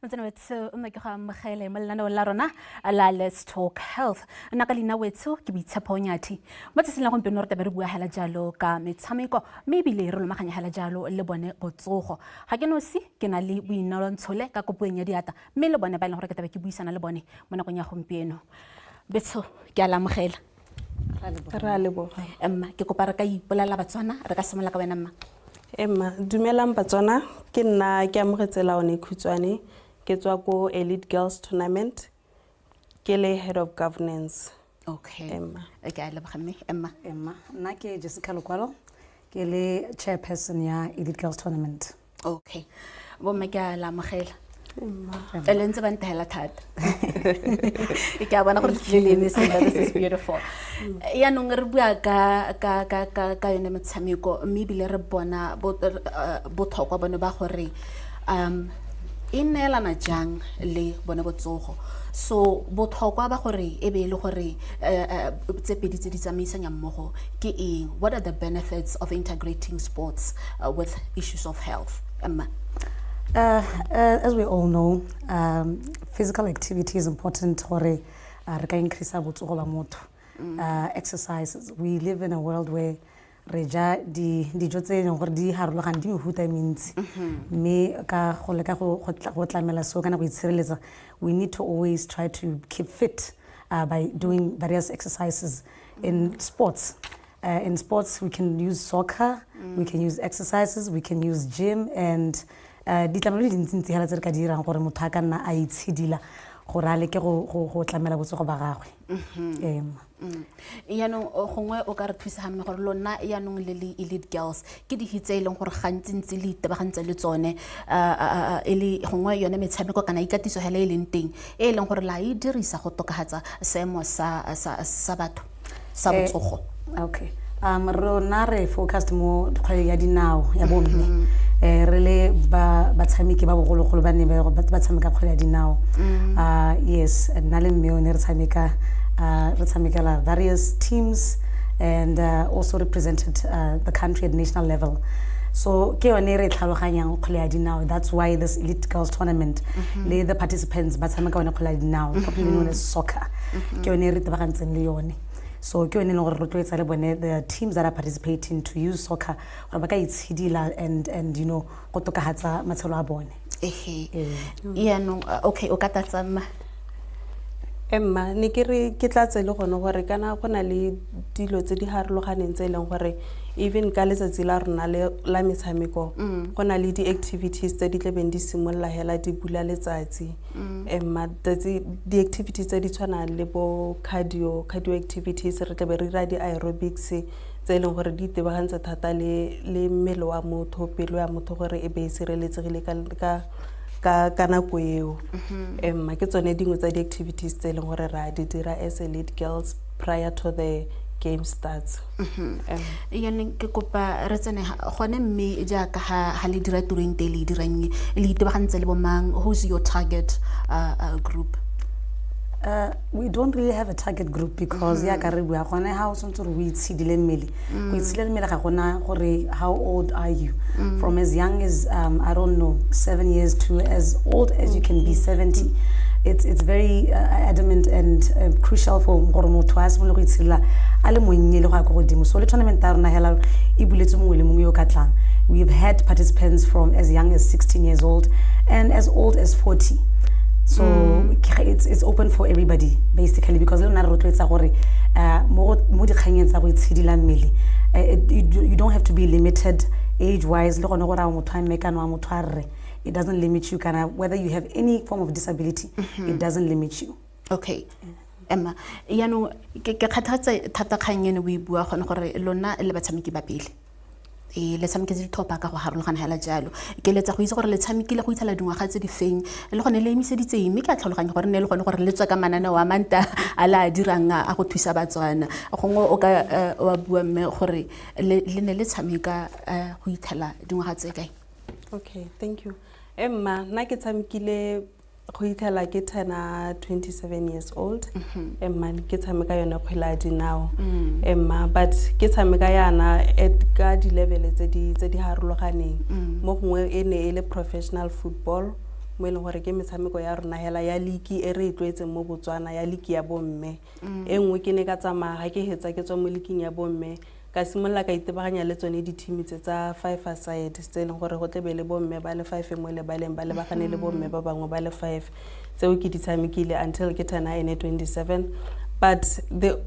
Mtsana wethu ke ga mogele molana la rona la Let's Talk Health nna ka lena wethu ke boitshepo nyathi mo tsela go mpeno re tabere bua hela jalo ka metshameko maybe le re lomaganya hela jalo le bone botsogo ga ke no si ke na le boinolontshole ka kopueng ya diata mme le bone ba ile gore ke tabe ke buisana le bone mo nakong ya gompieno betso ke ala mogela ra le boga emma ke kopa re ka ipolela batswana re ka semola ka wena mma Emma dumelang batswana ke nna ke amogetse Laone Khutshwane ke tswa ko Elite Girls Tournament ke le head of governance. Okay Emma ke a leboga mme emma nna ke Lokwalo ke le Chaiperson ya Elite Girls Tournament. Okay bo mme ke a la mogela Elentse ba ntela thata ke a bona gore this is beautiful ya no re bua ka yone metshameko mme bile re bona botlhokwa bone ba gore e neelana jang le bone botsogo so botlhokwa ba gore e be le gore tse pedi tse di tsamaisanya mmogo ke eng what are the benefits of integrating sports with issues of health Emma As we all know, physical activity is important for increase exercises. We live in a world where reja di jotse gore di harologane di mehuta mentsi me ka go leka go tlamela so kana go itshireletsa we need to always try to keep fit by doing various exercises in sports. In sports we can use soccer, we can use exercises, we can use gym and di tlamelo di ntse hela tse ka dirang gore motho a ka nna a itshidila gore a leke go tlamela botsogo ba gagwe yaanong gongwe o ka re thusa gamme gore lona yaanong le Elite Girls ke di hitse e leng gore gantsi le itebagantse le tsone e le gongwe yone metshameko kana ikatiso hela e leng teng e leng gore la e dirisa go tokahatsa seemo sa batho sa botsogo okay rona re focused mo kgwele ya dinao ya bomme re le batshameki ba bogologolo ba ne ba tshameka kgwele ya dinao yes nna le mme ne re tshamekela various teams and also represented the country at national level so ke yone re tlhaloganyang kgwele ya dinao that's why this Elite Girls Tournament le the participants ba tshameka yone kgwele ya dinao popularly known as soccer ke yone re tebagantseng le yone so ke yone le gore rotloetsa le bone the teams that are participating to use soccer gore ba ka itshidila and you know go tokahatsa matshelo a bone yaanong okay o ka tatsamma Emma ne ke re ke tlatse le gone gore kana go na le dilo tse di harologaneng tse leng gore even ka letsatsi la rona la metshameko go na le di-activities tse di tlebeng di simolola hela di bula letsatsi Emma di activities tse di tshwanang le bo cardio activities re tlebe re dira di-aerobics tse e leng gore di itebagantse thata le mmele wa motho pelo ya motho gore e be e sireletsegile ka nako eo Emma ke tsone dingwe tsa di-activities tse e leng gore ra di dira as Elite Girls prior to the game starts yaanong ke kopa re tsene gone mme jaaka ha le dira turing te le dirang le itebagantse le bomang who's your target group we don't really have a target group because ya ka re bua gone ha o tsentse re o itshidile mmele go itshidile mmele ga gona gore how old are you from as young as I don't know 7 years to as old as you can be 70 it's very adamant and crucial for gore motho a se mo go itshidila a le monnye le go ya go godimo so le tournament ya rona hela e buletse mongwe le mongwe yo ka tlang we've had participants from as young as 16 years old and as old as 40 so it's open for everybody basically because le nna re rotloetsa gore mo dikganyeng tsa go itshidila mmele you don't have to be limited age wise le gone gore a motho a mekano wa motho a rre it doesn't limit you kana whether you have any form of disability it doesn't limit you okay Emma yaanong ke kgathatsa thata kganyene o e bua gone gore lona le batshameki ba pele le tshameketse di thopa ka go harologana hela jalo ke letsa go itse gore le tshamekile go ithela dingwaga tse di feng le gone le emiseditse mme ke a tlhaloganya gore ne le gone gore le tswa ka manane wa manta a la dirang a go thusa batswana gongwe o ka wa bua mme gore le ne le tshameka go ithela dingwaga tse kae okay thank you Emma nna ke tshamekile go ithela ke 27 years old Emma ke tshameka yona kgwele dinao Emma but ke tshameka yana at ka di level tse di harologaneng mo gongwe e ne e le professional football mo e leng gore ke metshameko ya rona hela ya league e re e tlwaetseng mo Botswana ya league ya bomme e nngwe ke ne ka tsamaya ga ke hetsa ke tswa mo leagueng ya bomme ka simolola ka itebaganya le tsone di-team tsa 5-a-side tse e leng gore go tlebe le bomme ba le 5 mo lebaleng ba lebagane le bomme ba bangwe ba le 5 tseo ke di tshamekile until ke turna ene 27 but the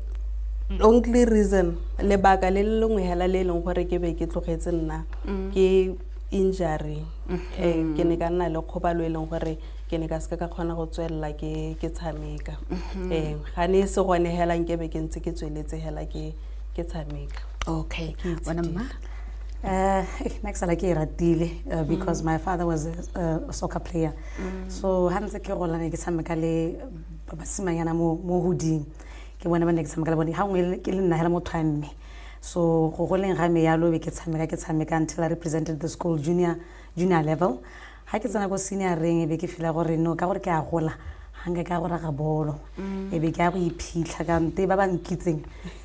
only reason lebaka le le lengwe hela le leng gore ke be ke tlogetse nna ke injury ke ne ka nna le kgobalo e leng gore ke ne ka se ka kgona go tswelela ke tshameka ga ne se gone hela nkebe ke ntse ke tsweletse hela ke tshameka. Okay, bona mma next like e ratile because my father was a soccer player so ha ntse ke gola ne ke tshameka le basimanyana mo hoding ke bona ba ne ke tshameka le bone ha ngwe ke le nna hela motho a mme so go goleng ga me ya lobe ke tshameka until I represented the school junior level ha ke tsena go senior ring be ke fila gore no ka gore ke a gola hanga ka gore ga bolo e be ke a go iphitlha ka nte ba ba nkitseng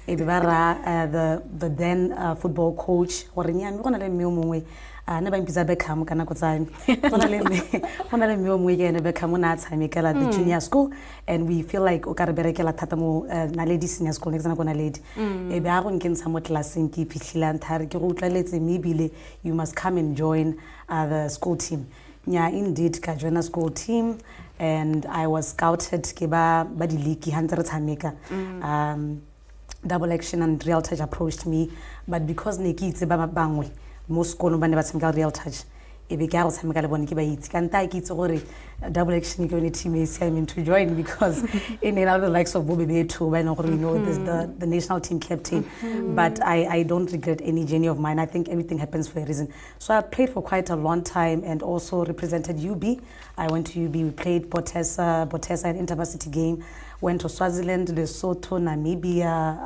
e be ba ra the then football coach gore nyame gona le mme o mongwe ne ba mpitsa Beckham kana go tsane gona le mme o mongwe ke ene Beckham o na tshamekela the junior school and we feel like o ka re berekela thata mo Naledi senior school ne tsena go Naledi e be a go nkentsha mo classeng ke iphitlhila nthare ke go utlwaletse maybe you must come and join the school team nya indeed ka join a school team and I was scouted ke ba di league ha ntse re tshameka double action and real touch approached me but because ne ke itse ba bangwe mo sekolo ba ne ba tshameka real touch e be ke a go tshameka le bone ke ba itse ka nta ke itse gore double action ke yone team e siameng to join because in and out the likes of Bobby Beto ba gore you know this the national team captain but I don't regret any journey of mine. I think everything happens for a reason. So I played for quite a long time and also represented UB. I went to UB, we played Botessa an intervarsity game, went to Swaziland, Lesotho, Namibia,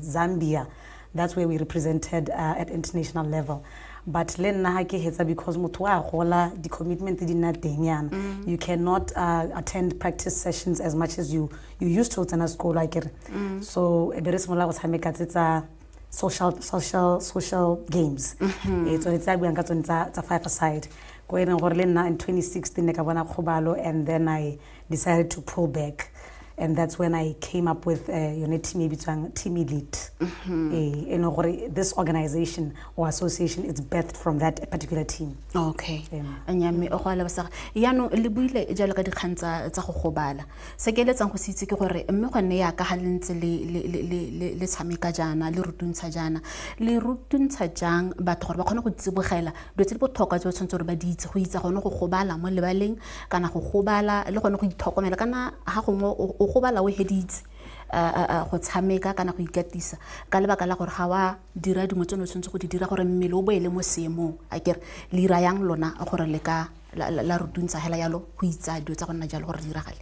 Zambia. That's where we represented at international level. But le nna ha ke hetsa because motho wa gola di commitment di na teng yana you cannot attend practice sessions as much as you used to in a school like it so e bere simola go tshameka tsa social games so it's like we anga tsa 5-a-side go ena gore le nna in 2016 ne ka bona khobalo and then I decided to pull back and that's when I came up with team elite this organization or association is birthed from that particular team. Okay anyame o gola ba sa ya no le buile e jalo ka dikgantsa tsa go gobala se ke letsang go se itse ke gore mme go ne ya ka halentse le tshameka jana le rutuntsha jana le rutuntsha jang batho gore ba kgone go tsibogela dilo tse di botlhokwa tse tshwanetse gore ba di itse go itse gone go gobala mo lebaleng kana go gobala le gone go ithokomela kana ha go gobala we heditse go tshameka kana go ikatisa ka lebaka la gore ga wa dira dingwe tse no tshwantse go di dira gore mmele o boele mo seemong a kere le ira yang lona gore le ka la rutuntsha hela yalo go itsa dilo tsa go nna jalo gore diragale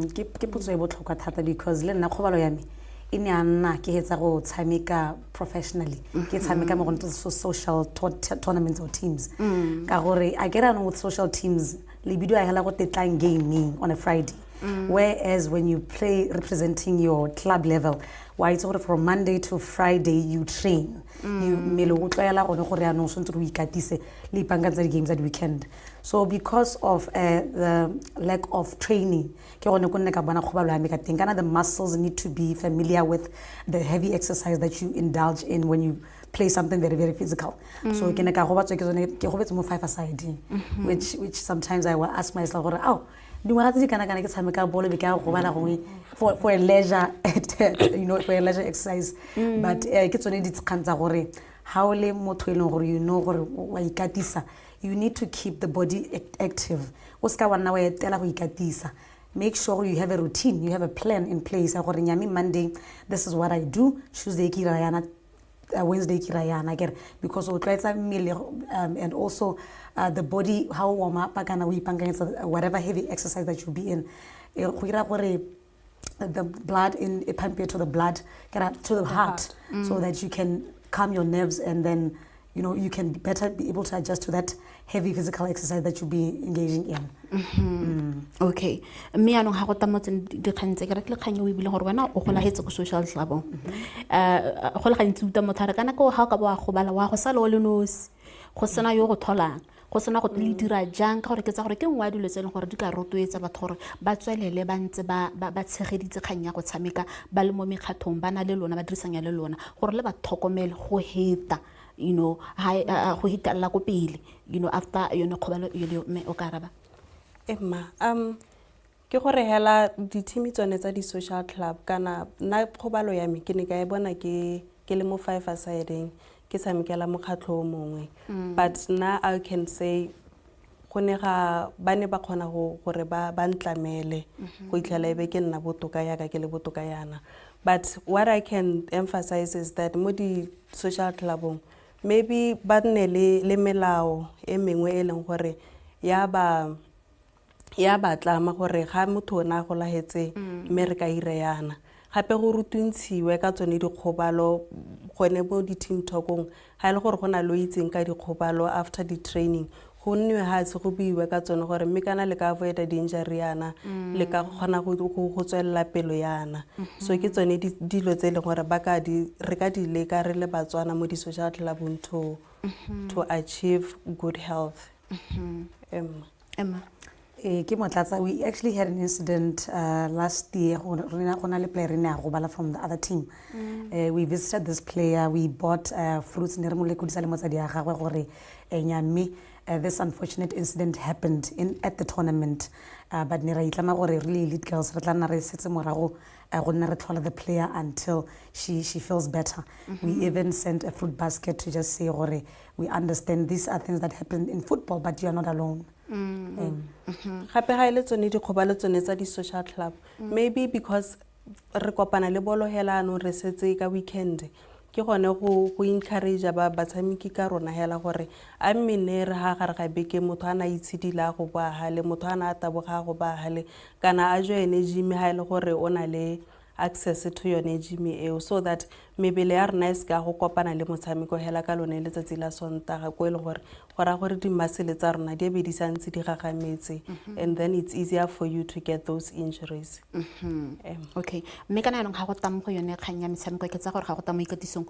ke potso e botlhokwa thata because le nna khobalo ya me e ne a nna ke hetsa go tshameka professionally ke tshameka mo go social tournaments or teams ka gore a kera no with social teams le bidio a hela go tetlang gaming on a Friday whereas when you play representing your club level why it's from Monday to Friday you train you melo go tlwaela gone gore ya no sontse go ikatise le ipangantsa di games at weekend so because of the lack of training ke gone go nne ka bona khobalo ya me ka teng kana the muscles need to be familiar with the heavy exercise that you indulge in when you play something very very physical so ke ne ka go batswa ke zone ke go betse mo 5-a-side which sometimes I will ask myself gore dingwaga tse di kana ke tshameka bolo be ke a go bana gongwe for a leisure for a leisure exercise but ke tsone di tshantsa gore ha o le motho e leng gore you know gore wa ikatisa you need to keep the body active o ska wana wa etela go ikatisa make sure you have a routine you have a plan in place gore nyame Monday this is what I do Tuesday ke rayana Wednesday ki rayana because o tlaetsa mmele and also the body how warm up kana o ipanganyetsa whatever heavy exercise that you be in go ira gore the blood in a pump to the blood to the heart so that you can calm your nerves and then you can better be able to adjust to that heavy physical exercise that you'll be engaging in. Okay. Me anong ha go tamotse di khantse ke re le khanyo o ibile gore wena o gola hetse go social club. Go le gantsi uta mothara kana go ha ka bo a go bala wa go sala o le nosi. Go sena yo go tholang. go sena go le dira jang ka gore ke tsa gore ke nngwe ya dilo tse leng gore di ka rotloetsa batho gore ba tswelele ba ntse ba tshegeditse kgang ya go tshameka ba le mo mekgatlhong ba na le lona ba dirisanya le lona gore le ba tlhokomele go heta go hitalela ko pele after yone kgobalo mme o ka araba. Emma ke gore hela di-team tsone tsa di-social club kana na kgobalo ya me ke ne ka e bona ke le mo 5-a-sideng ke tshamekela mokgatlho o mongwe but na I can say go ne ga ba ne ba kgona gore ba ntlamele go itlhela ebe ke nna botoka yaka ke le botoka yana. But what I can emphasize is that mo di-social clubong maybe ba nne le melao e mengwe e leng gore ya ba tlama gore ga motho o na go lahetse mme re ka ire yana gape go rutuntshiwe ka tsone dikgobalo gone mo di-team talkong ga e le gore go na lo itseng ka dikgobalo after di-training go nniwe ga se go buiwe ka tsone gore mme kana le ka avoida di-injury yana le ka kgona go tswelela pelo yana. So ke tsone dilo tse e leng gore re ka di leka re le Batswana mo di-social clubong to achieve good health. Emma. Ke motlatsa, we actually had an incident last year go na le player ne a gobala from the other team. We visited this player, we bought fruits ne re mo lekodisa le motsadi ya gagwe gore nyame this unfortunate incident happened at the tournament, but ne ra itlama gore really elite girls re tla nna re setse morago go nna re tlhola the player until she feels better. We even sent a fruit basket to just say gore we understand these are things that happen in football, but you are not alone. Gape ga ile tsone dikgobalo tsone tsa di-social club maybe because re kopana le bolo hela anong re setse ka weekend ke gone go encourage ba batshameki ka rona hela gore a mmene re ha gare ga beke motho a na itshidila go ba hale motho a na taboga go ba hale kana a joine gym ha ile gore o na le access to yone gym eo so that mebele ya rena se ka go kopana le motshameko hela ka lone letsatsi la Sontaga go ile gore di muscle tsa rona di be di santse di gagametse and then it's easier for you to get those injuries. Okay, mme kana yanong ga go tamo go yone kgang ya metshameko ke tsa gore ga go tamo ikatisong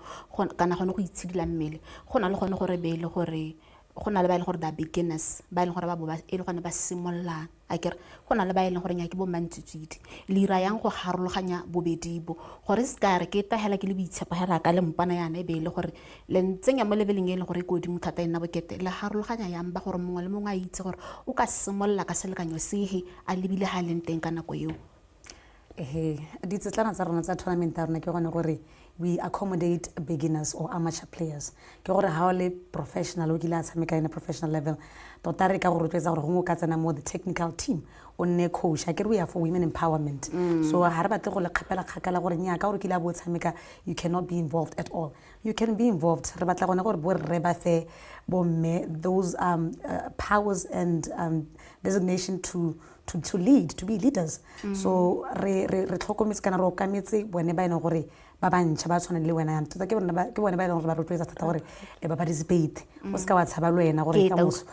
kana gone go itshidila mmele go na le gone gore beile gore go na le ba ile gore da beginners ba ile gore ba boba e le gone ba simololang a kere go na le ba ile gore nya ke bo mantsutsidi le ira yang go garologanya bobedibo gore se ka re ke tahela ke le boitshepo hela ka le mpana yana e be ile gore le ntsenya mo leveling e le gore go di mothata ena bokete le garologanya yang ba gore mongwe le mongwe a itse gore o ka simolla ka selekanyo sehe a lebile ha le nteng ka nako eo. Ditsetlana tsa rona tsa tournament ya rona ke gone gore we accommodate beginners or amateur players ke gore ha o le professional o kile a tshameka in a professional level tota re ka go rotloetsa gore go ka tsena mo the technical team o nne coach a ke re we are for women empowerment. So ha re batle go le kgapela kgakala gore nya ka gore kile a bo tshameka you cannot be involved at all. You can be involved. Re batla gone gore bo re ba fe bo me those powers and designation to lead, to be leaders. So re tlhokometse kana re o kametse bone ba ena gore ba bantšha ba tshwana le wena tota ke bone ba ena gore ba rotloetsa thata gore ba participate o ska wa tshaba le wena gore ka moso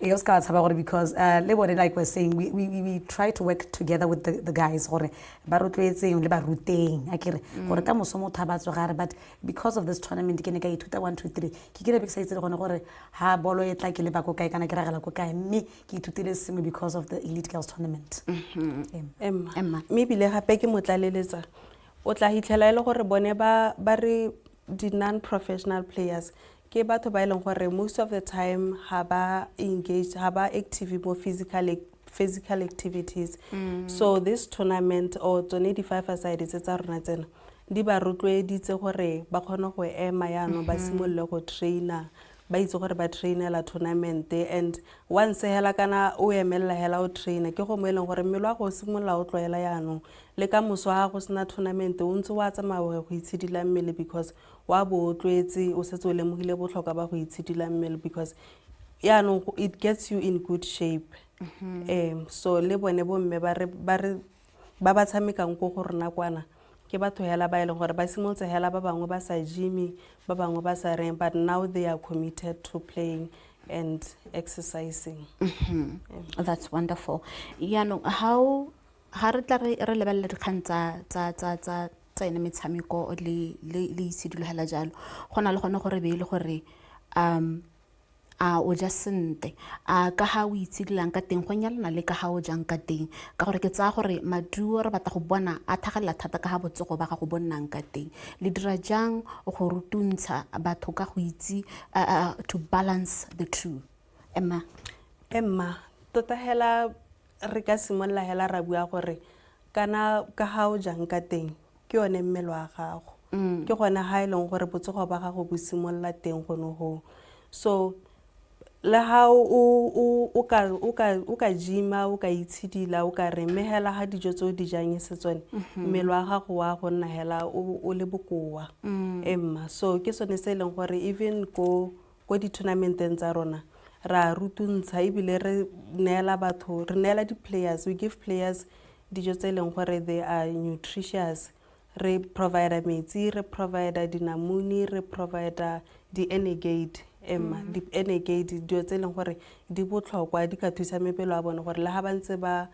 o ska wa tshaba gore because le bone like we're saying we try to work together with the guys gore ba rotloetseng le ba ruteng a kere gore ka moso motho ba tsogare but because of this tournament ke ne ka ithuta 1 2 3 ke kile be excited gone gore ha bolo e tla ke le ba go kae kana ke ragela go kae mme ke ithutile sengwe because of the elite girls tournament. Emma maybe le gape ke motlaleletsa o tla hitlhela ile gore bone ba re di non-professional players ke batho ba ileng gore most of the time ha ba engage ha ba active mo physical activities. So this tournament or tsone di 5-a-side tsa rona tsena di ba rotloeditse gore ba kgone go ema yana ba simolle go trainer ba itse gore ba trainela tournament and once hela kana o emela hela o trainer ke go mo eleng gore mmelo wa go simolla o tloela yana le ka moso ha go sena tournament o ntse wa tsamaya go itshidila mmele because wa bo tlwetse o setse o lemogile botlhokwa ba go itshidila mmele because yana it gets you in good shape. So le bone bo mme ba tshamekang go rona kwana ke batho hela ba ile gore ba simoltse hela ba bangwe ba sa gym ba bangwe ba sa reng but now they are committed to playing and exercising. That's wonderful. How re tla re lebella dikgang tsa tsa ene metshameko le itshidilogela jalo go na le gone gore be ile gore o ja sente ka ha o itshidilang ka teng go nyalana le ka ha o jang ka teng ka gore ke tsaya gore maduo re batla go bona a thagalela thata ka ha botsogo ba ga go bonnang ka teng le dira jang go rutuntsha batho ka go itse to balance the two. Emma tota hela re ka simolla hela ra bua gore kana ka ha o jang ka teng ke yone mmele wa gago ke gona ha ile gore botsogo ba gago bo simolla teng gono ho so le ha o ka jima o ka itshidila o ka re mehela ha dijo tse o di jang se tsone mmele wa gago wa go nna hela o le bokoa Emma so ke sone se leng gore even go di tournamenteng tsa rona ra rutuntsha ebile re neela batho re neela di players we give players dijo tse leng gore they are nutritious re provide metsi re provide dinamune re provide di energate Emma di energate dijo tse leng gore di botlhokwa di ka thusa mebele wa bone gore le ha ba ntse ba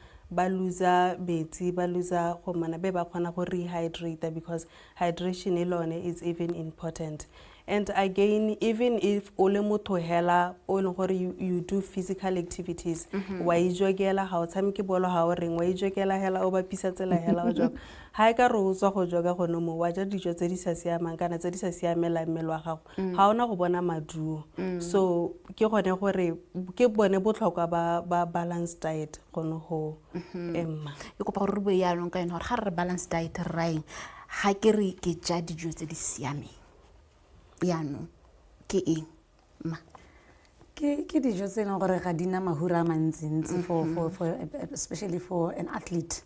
loser metsi ba loser go mana be ba kgona go rehydrate because hydration alone is even important. And again, even if ole motho hela o leng gore you do physical activities wa ijogela ha o tshameke bolo ha o reng wa ijogela hela o ba pisa tsela hela o joga ha e ka re o tswa go joga go no mo wa ja dijo tse di sa siamang kana tse di sa siamela mmele wa gago ha ona go bona maduo so ke gone gore ke bone botlhokwa ba balanced diet gono ho Emma e kopa gore re bue yalo ka ena gore ga re balanced diet raing ha ke re ke ja dijo tse di siameng yano ke eng ma ke dijo tse leng gore ga dina mahura mantsintsi for especially for an athlete.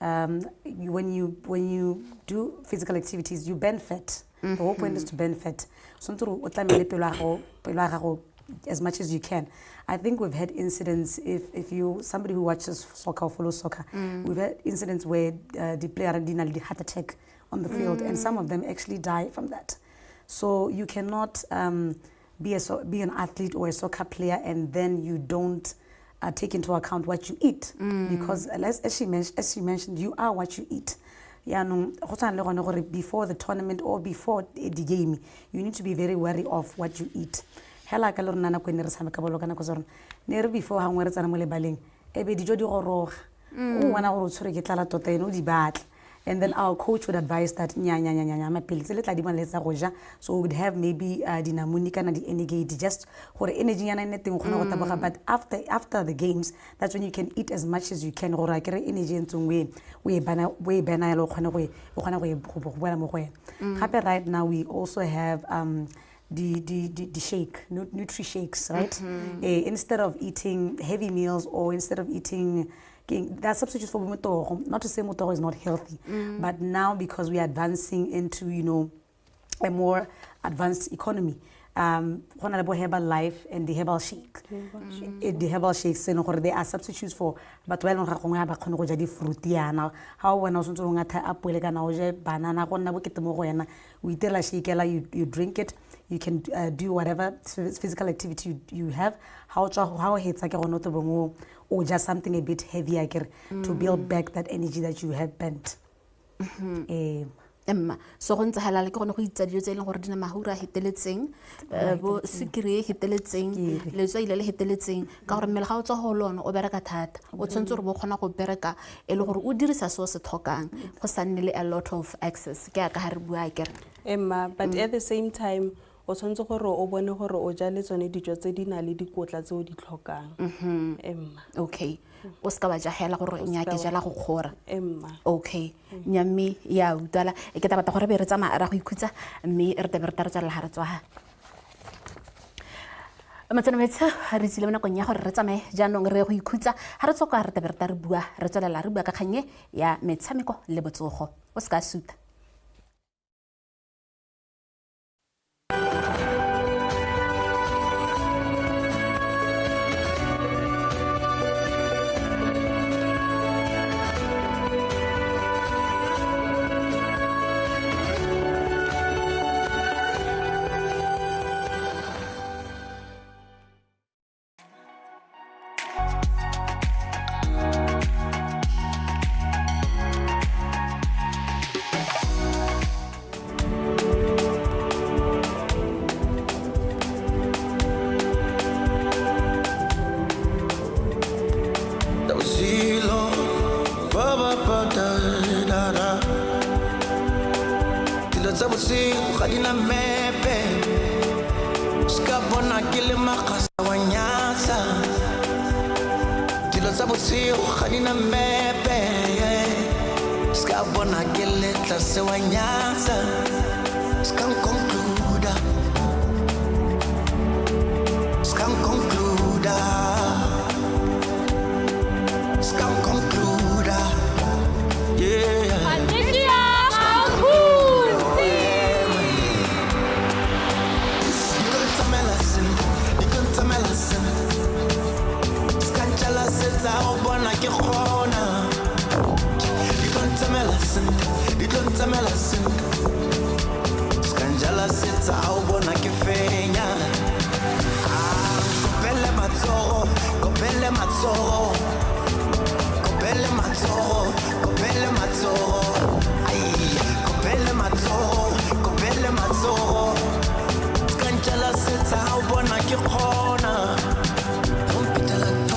When you do physical activities you burn fat. The whole point is to burn fat. So o tlamele pelo ya gago as much as you can. I think we've had incidents if you somebody who watches soccer or follows soccer, we've had incidents where the player had a heart attack on the field and some of them actually die from that. So you cannot be an athlete or a soccer player and then you don't take into account what you eat because as she mentioned, you are what you eat. Yeah, no, before the tournament or before the game, you need to be very wary of what you eat. Hela ka lorna na ko ne re tshameka bolo kana ko tsona ne re before ha ngwe re tsana mo lebaleng ebe dijo di goroga o wana go tshwere ke tlala tota eno di batla. And then our coach would advise that mapilisi le tla di bona le tsa go ja so we would have maybe dinamune kana di energate just gore energy yana ne teng gona go taboga but after the games that's when you can eat as much as you can gore a kere energy ntsongwe we bana ya lo gona go bona mo go ena gape right now we also have the shake nutri shakes right instead of eating heavy meals or instead of eating there are substitutes for motogo. Not to say motogo is not healthy, but now because we are advancing into, a more advanced economy, herbal life and the herbal shake. The herbal shakes, they are substitutes for but well on fruit how when I was apple banana we tell a shake you drink it, you can do whatever physical activity you have, how or just something a bit heavier to build back that energy that you have burnt. Emma so go ntse halala ke gone go itsa dijo tse leng gore dina mahura heteletseng bo sikiri heteletseng le tswa ile le heteletseng ka gore mmele ga o tswa go lona o bereka thata o tshwantse gore bo kgona go bereka e le gore o dirisa so se tlhokang go sa nne le a lot of access ke ka ha re bua kere Emma but at the same time o tshwantse gore o bone gore o ja le tsone dijo tse di na le dikotla tse o di tlhokang Emma okay o ska ba ja hela gore nya ke jela go khora Emma okay nyami ya utala e ke taba gore be re tsama ra go ikhutsa mme re tebe re tla re tsala ha re tswa ha matsana metsa re tsile bona konya gore re tsamae jaanong re go ikhutsa ha re tsoka re tebe re tla re bua re tswela re bua ka khanye ya metshameko le botsogo o ska suta tsa bosigo ga di na mepe ska bona ke le makgasa wa nyatsa dilo tsa bosigo ga di na mepe ska bona ke le tlase wa nyatsa ska concluda ska concluda ska concluda yeah I'll born like a corner. You don't tell me listen. You don't tell me listen. Scandala sits out born like a fenya. Copelle mazzoro, copelle mazzoro, copelle mazzoro, copelle mazzoro. Ay, copelle mazzoro, copelle mazzoro. Scandala sits out born like a corner. Don't be telling.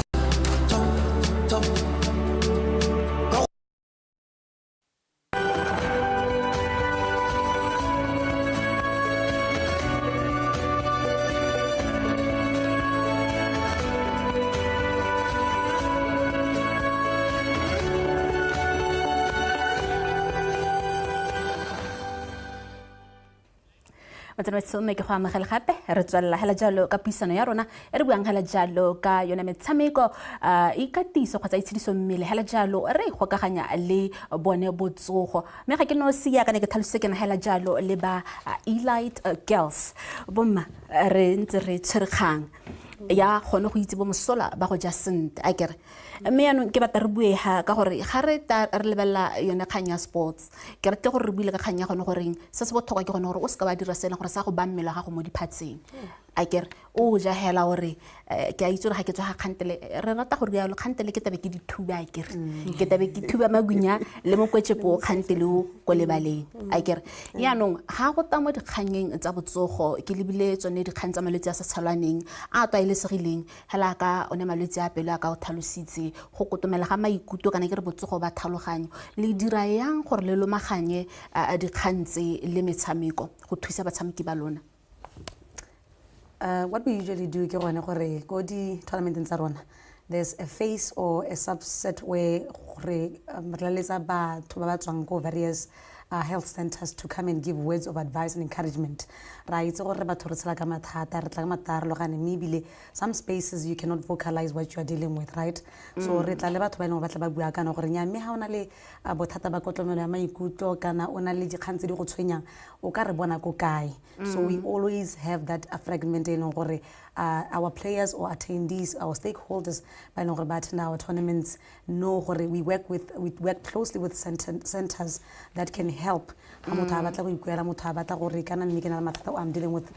Matano tso me ke go amagela gape re tswalla hela jalo ka puisano ya rona e re buang hela jalo ka yona metshameko ikatiso kgotsa itshidiso mmele hela jalo re gokaganya le bone botsogo me ga ke no sia ka ne ke tlhalose ke na hela jalo le ba elite girls bomma re ntse re tshirikgang ya gone go itse bo mosola ba go ja sent a kere mme yanong ke batla re bue ha ka gore ga re lebella yone kganya sports ke rete gore re buile ka kganya gone gore se se botlhokwa ke gone gore o se ka ba dira sena gore sa go ba mmela ga go mo diphatseng a kere o ja hela gore ke a itse gore ga ke tswa ga kgantele re rata gore ya lo kgantele ke tabe ke dithuba a kere ke tabe ke thuba magunya le mo kwetsepo kgantele o go lebaleng a kere yanong ga go ta mo dikganyeng tsa botsogo ke lebile tsone dikgang tsa malwetse a sa tshalwaneng a tlwaelesegileng hela ka one malwetse a pelo a ka o tlhalositse go kotomela ga maikutlo kana ke re botsogo ba tlhaloganyo le dira yang gore le lomaganye dikgang tse le metshameko go thusa batshameki ba lona. What we usually do ke gone gore go di tournament tsa rona there's a phase or a subset where re letsa batho ba ba tswang go various health centers to come and give words of advice and encouragement right so gore batho re tsela ka mathata re tla ka matarlo gane mebile some spaces you cannot vocalize what you are dealing with right so re tla le batho ba eno ba tla ba bua kana gore nya mme ha ona le bothata ba kotlomelo ya maikutlo kana ona le dikgantse di go tshwenyang o ka re bona ko kae so we always have that fragment eno gore our players or attendees our stakeholders ba eno gore ba attend our tournaments know gore we work closely with centers that can help motho a batla go ikuela motho a batla gore kana mme ke na le mathata I'm dealing with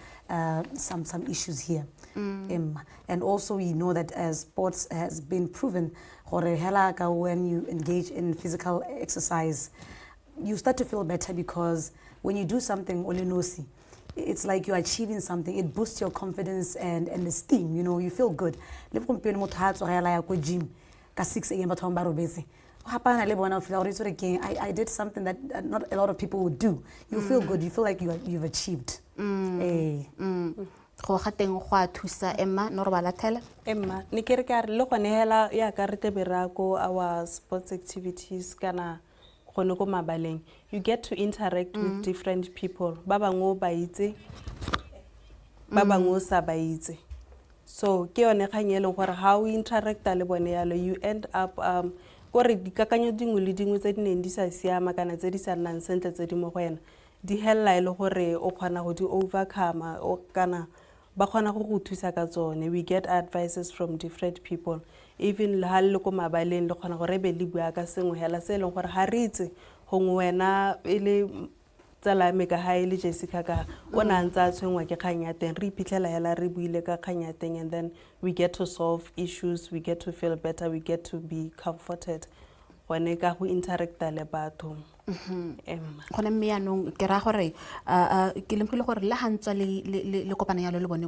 some issues here and also we know that as sports has been proven gore hela ka when you engage in physical exercise you start to feel better because when you do something only nosi it's like you're achieving something it boosts your confidence and esteem you know you feel good le gompieno motho ha tsoga ya go gym ka 6 am batho ba robetse hapana le bona feel gore tsore ke I did something that not a lot of people would do you feel good you feel like you've achieved go ga teng go a thusa Emma no re ba lathela Emma ne ke re ka re le gone hela ya ka re tebera ko our sports activities kana gone go mabaleng you get to interact with different people ba bangwe ba itse ba bangwe sa ba itse so ke yone kganyeleng gore how we interact le bone yalo you end up gore dikakanyo dingwe le dingwe tse di neng di sa siama kana tse di sa nnang sentle tse di mo go wena di hella ile gore o kgona go di overcome o kana ba kgona go thusa ka tsone we get advices from different people even le ha le ko mabaleng le kgona gore be le bua ka sengwe hela se leng gore ha re itse gongwe wena ele tsala me ka ha ile Jessica ka ona ntsa tshwengwa ke kganya teng re iphitlhela hela re buile ka kganya teng and then we get to solve issues we get to feel better we get to be comforted gone ka go interact le batho Emma gone mme yaanong ke ra gore ke lemogile gore le ga ntswa le kopana yalo le bone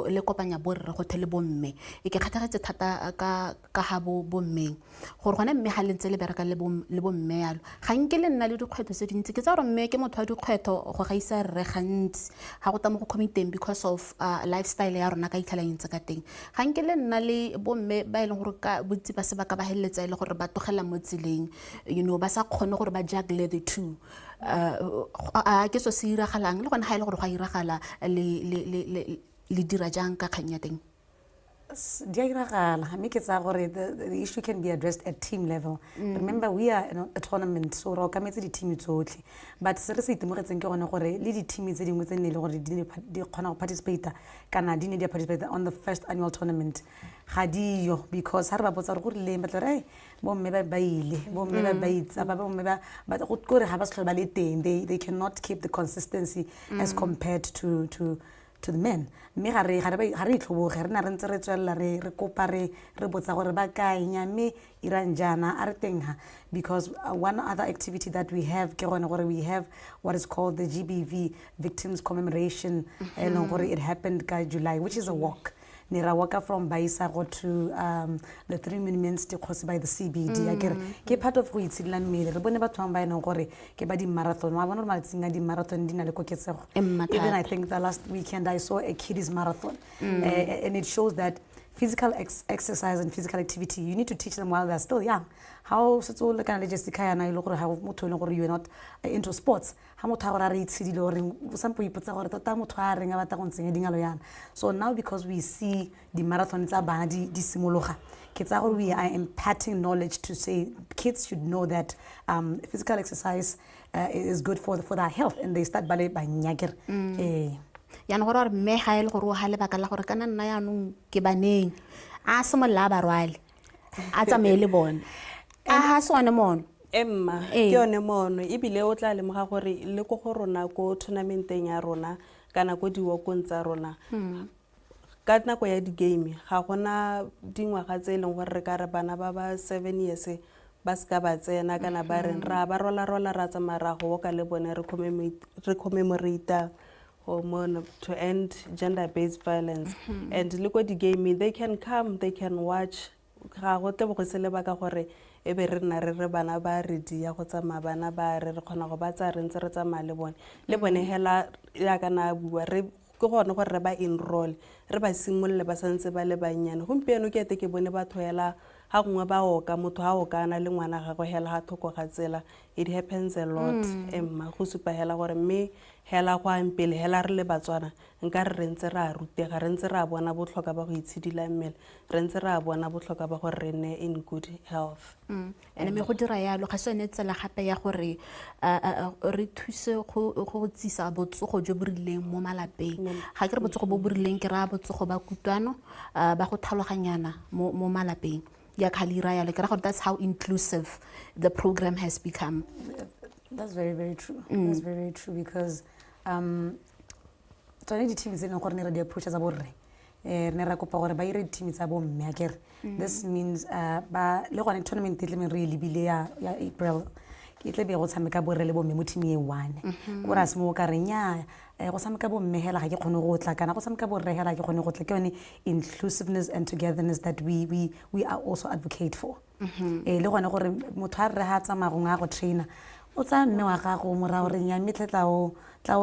le kopanya borre go thele bomme e ke kgathagetse thata ka ga bommeng gore gone mme ga le ntse le bereka le bomme yalo ga nke le nna le dikgwetho tse dintsi ke tsa gore mme ke motho wa dikgwetho go gaisa rre gantsi ga go ta mo go commiteng because of lifestyle ya rona ka itlhalang ntse ka teng ga nke le nna le bomme ba e leng gore ka bontsi ba sebaka ba heleletsa e le gore ba tlogela mo tseleng ba sa kgone gore ba juggle the two ke so se iragalang le gone ga e le gore go a iragala le dira jang ka kgang ya teng di a iragala mme ke tsa gore the issue can be addressed at team level. Remember we are a tournament so re okametse di-team tsotlhe but se re se itemogetseng ke gone gore le di-team tse dingwe tse ne le gore di kgona go participata kana di ne di participate on the first annual tournament ga diyo because ha re ba botsa gore go rileng ba tla re bomme ba ile bomme ba itsa ba bomme ba go gore ga ba se tlhole ba le teng they cannot keep the consistency as compared to the men mme ga re itlhoboge re na re ntse re tswelela re kopa re botsa gore ba kae nya mme irang jana a re teng ha because one other activity that we have ke gone gore we have what is called the GBV victims commemoration and gore it happened ka July which is a walk Nira walk from Baisago to the 3 monuments to cross by the CBD. Ke part of it silan me. Re bone batho ba ena gore ke ba di marathon. Wa bona ba tsinga di marathon di na le koketsego. Even I think the last weekend I saw a kiddies marathon and it shows that physical exercise and physical activity you need to teach them while they're still young. How so le kana le Jessica yana ile gore ha motho le gore you are not into sports. Ha motho a gore re itshidile gore sampo ipotsa gore tota motho a renga batla go ntsenya dingalo yana. So now because we see the marathon tsa bana di simologa ke tsa gore we are imparting knowledge to say kids should know that physical exercise is good for their health and they start bale ba nyakere yana gore mme ga ile gore o ha le baka la gore kana nna yaanong ke baneng a se molla ba rwale a tsamele bone a ha sone mono Emma ke yone mono ebile o tla lemoga gore le go rona go tournamenteng ya rona kana go diwokong tsa rona ka nako ya di game ga gona dingwaga tse leng gore re ka re bana ba 7 years ba ska ba tsena kana ba re ra ba rola ra tsamara go ka le bone re commemorate hormone to end gender-based violence and look at the game they can come they can watch ga go te go se le baka gore e be re nna re bana ba re di ya go tsamaya bana ba re kgona go ba tsa re ntse re tsamaya le bone hela ya kana bua re ke gone gore re ba enroll re ba simolle ba santse ba le banyane gompieno ke ete ke bone batho hela ha gongwe ba oka motho ha o kana le ngwana ga go hela ga thoko ga tsela it happens a lot Emma go supa hela gore mme hela go ampele hela re le batswana nka re ntse ra rutega re ntse ra bona botlhoka ba go itshidila mmele re ntse ra bona botlhoka ba gore re ne in good health ene me go dira yalo ga sone tsela gape ya gore re thuse go tsisa botsogo jo burileng mo malapeng ga ke re botsogo bo burileng ke ra botsogo ba kutwano ba go tlhaloganyana mo malapeng ya khalira yalo ke ra gore that's how inclusive the program has become. That's very, very true. That's very, very true because tsone di-team tse e leng gore ne re di approacha tsa borre ne ra kopa gore ba ire di-team tsa bomme akere this means ba le gone tournament e tleme re e lebile ya April ke tle be go tshameka borre le bomme mo team e one o ra se mo ka re nya go tshameka bomme hela ga ke kgone go tla kana go tshameka borre hela ke kgone go tla ke yone inclusiveness and togetherness that we are also advocate for le gone gore motho a re ha tsamagong a go trainer o tsa mme wa gago morago re nya metle tla o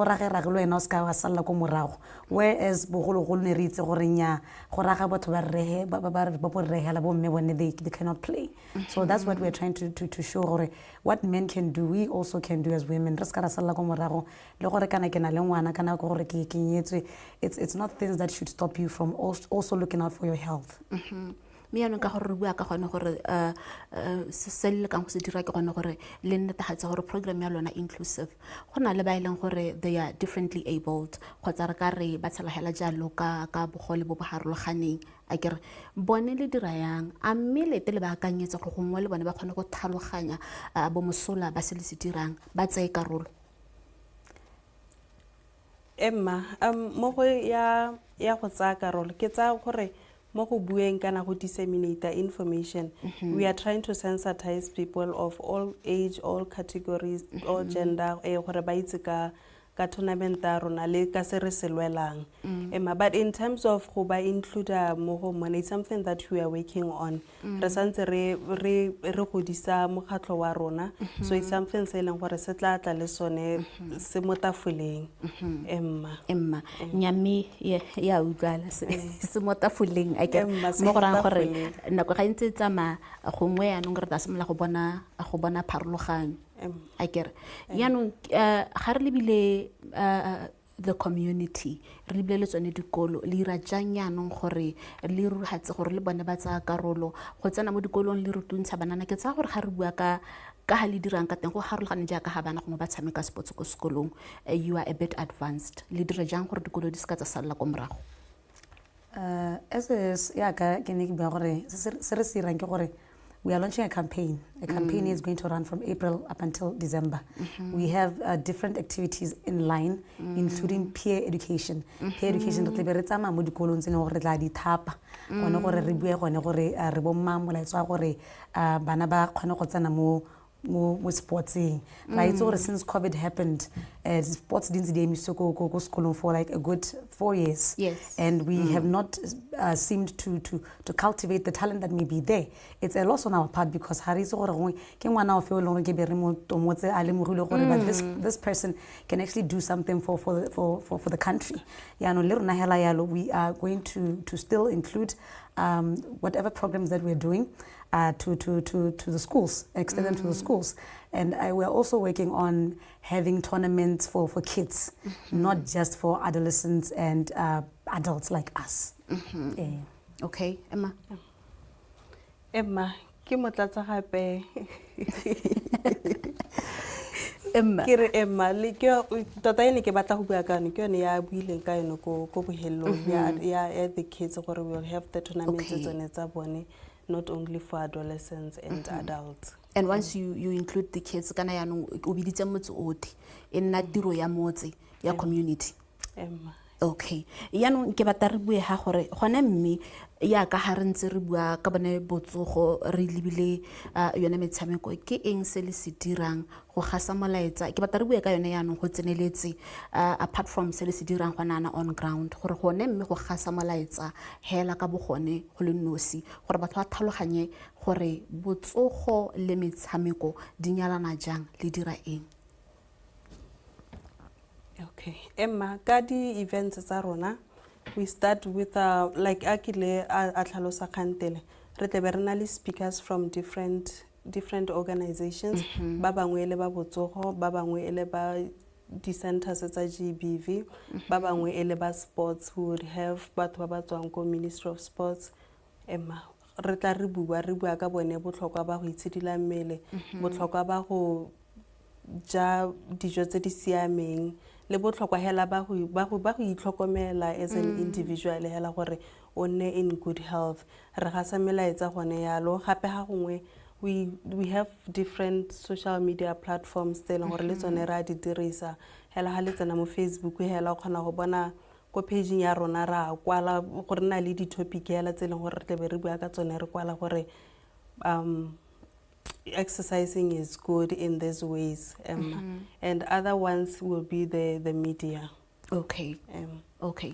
rage lo ena o ska wa salla ko morago whereas bogologolo ne re itse gore nya go raga batho ba borregela bo mme bone they cannot play so that's what we're trying to show gore what men can do we also can do as women re ska ra salla ko morago le gore kana ke na le ngwana kana go gore ke nyetswe it's not things that should stop you from also looking out for your health me yana ka gore re bua ka gone gore se le kang go se dira ke gone gore le netefatsa gore program ya lona inclusive go na le ba ileng gore they are differently abled go tsa re ka re ba tshela jalo ka bogole bo harologaneng a kere bone le dira yang a mmele tele ba akanyetsa go gongwe le bone ba kgone go tlhaloganya bo mosola ba se le se dirang ba tsae karolo Emma mo go ya go tsaya karolo ke tsa gore mo go bueng kana go disseminate information. We are trying to sensitize people of all age, all categories, all gender, gore ba itse ka tournament a rona le ka se re se lwelang. But in terms of go ba include mo go mona, it's something that we are working on. Re santse re godisa mokgatlo wa rona, so it's something se leng gore se tla tla le sone se mo tafoleng. Emma nyame ya utlwala se mo tafoleng a ke mo go rang gore nako ga ntse tsama gongwe yanong re tla semola go bona pharologanyo a kere yanong ga re lebile the community re lebile le tsone dikolo le ira jang yanong gore le ruhatse gore le bone ba tsa karolo go tsena mo dikolong le rutuntsha banana ke tsa gore ga re bua ka ha le dirang ka teng go harologane jaaka ga bana go ba tshameka sports ko sekolong you are a bit advanced le dire jang gore dikolo di ska tsa sala ko morago as is ya ka ke ne ke bua gore se re se irang ke gore we are launching a campaign. A campaign is going to run from April up until December. We have different activities in line, including peer education. Peer education re tlebe re tsama mo dikolong tsene gore re tla di thapa gone gore re bue gone gore re bo mma molaetsa gore bana ba kgone go tsena mo sportsing. Right, so since COVID happened, sports didn't go school for like a good 4 years. Yes. And we have not seemed to cultivate the talent that may be there. It's a loss on our part because this person can actually do something for the country. We are going to still include whatever programs that we're doing to the schools, extend them to the schools. And we're also working on having tournaments for kids, not just for adolescents and adults like us. Okay, Emma. Emma, ke motlatsa gape. Emma. Ke Emma le ke tota ene ke batla go bua ka ne ke yone ya buileng ka yone ko bohelong ya the kids gore we will have the tournaments tsone tsa bone not only for adolescents and adults. And once you include the kids kana yanong o biditse motse otlhe e nna tiro ya motse ya community. Okay, yanong ke batla re bue ha gore gone mme ya ka ha re ntse re bua ka bone botsogo re lebile yone metshameko ke eng se le se dirang go gasa molaetsa ke batla re bue ka yone yanong go tseneletse apart from se le se dirang go nana on ground gore gone mme go gasa molaetsa hela ka bogone go le nosi gore batho ba tlhaloganye gore botsogo le metshameko di nyalana jang le dira eng. Okay, Emma, ka di events tsa rona, we start with like akile a tlhalosa khantele re tlebe re na le speakers from different organizations ba bangwe le ba botsogo ba bangwe ele ba di centers tsa GBV ba bangwe ele ba sports who would have batho ba ba tswang ko Ministry of Sports. Emma, re tla re bua ka bone botlhokwa ba go itshidila mmele botlhokwa ba go ja dijo tse di siameng le botlhokwa hela ba go itlhokomela as an individual hela gore o nne in good health re ga sa melaetsa gone yalo gape ga gongwe we have different social media platforms tse leng gore le tsone ra di dirisa hela ha le tsena mo Facebook hela o kgona go bona ko page ya rona ra kwala gore na le di topic hela tse leng gore re tlebe re bua ka tsone re kwala gore exercising is good in these ways and other ones will be the media. Okay. Okay.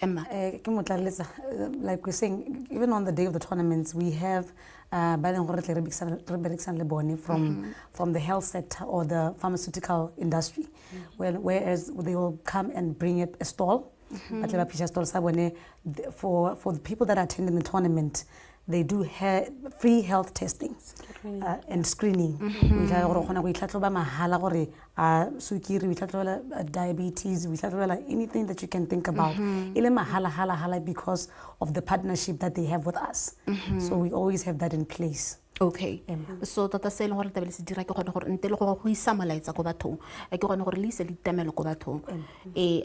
Emma. Like we're saying, even on the day of the tournaments, we have from the health sector or the pharmaceutical industry, whereas they will come and bring up a stall. For the people that are attending the tournament, they do free health testing and screening. We diabetes, anything that you can think about. Because of the partnership that they have with us. So we always have that in place. Okay. So tota se le gore tabele se dira ke gone gore nte le go isa malaetsa go bathong ke gone gore le ise le temelo go bathong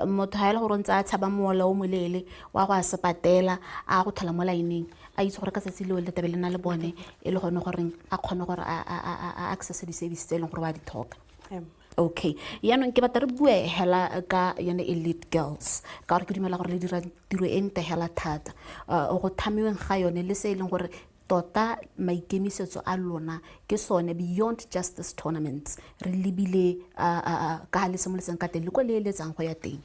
motho ha ile gore ntse a tshaba mola o molele wa go a se patela a go thola mo lineng a itse gore ka tsatsi le le tabele na le bone e le gone gore a kgone gore a access di services tse le gore ba di thoka. Okay, yaanong ke batla re bue hela ka yone elite girls ka gore ke dumela gore le dira tiro e ntle hela thata go thamiweng ga yone le se e leng gore tota maikemisetso a lona ke sone beyond just this tournaments re lebile ka le semoletseng ka teng le ko le eletsang go ya teng.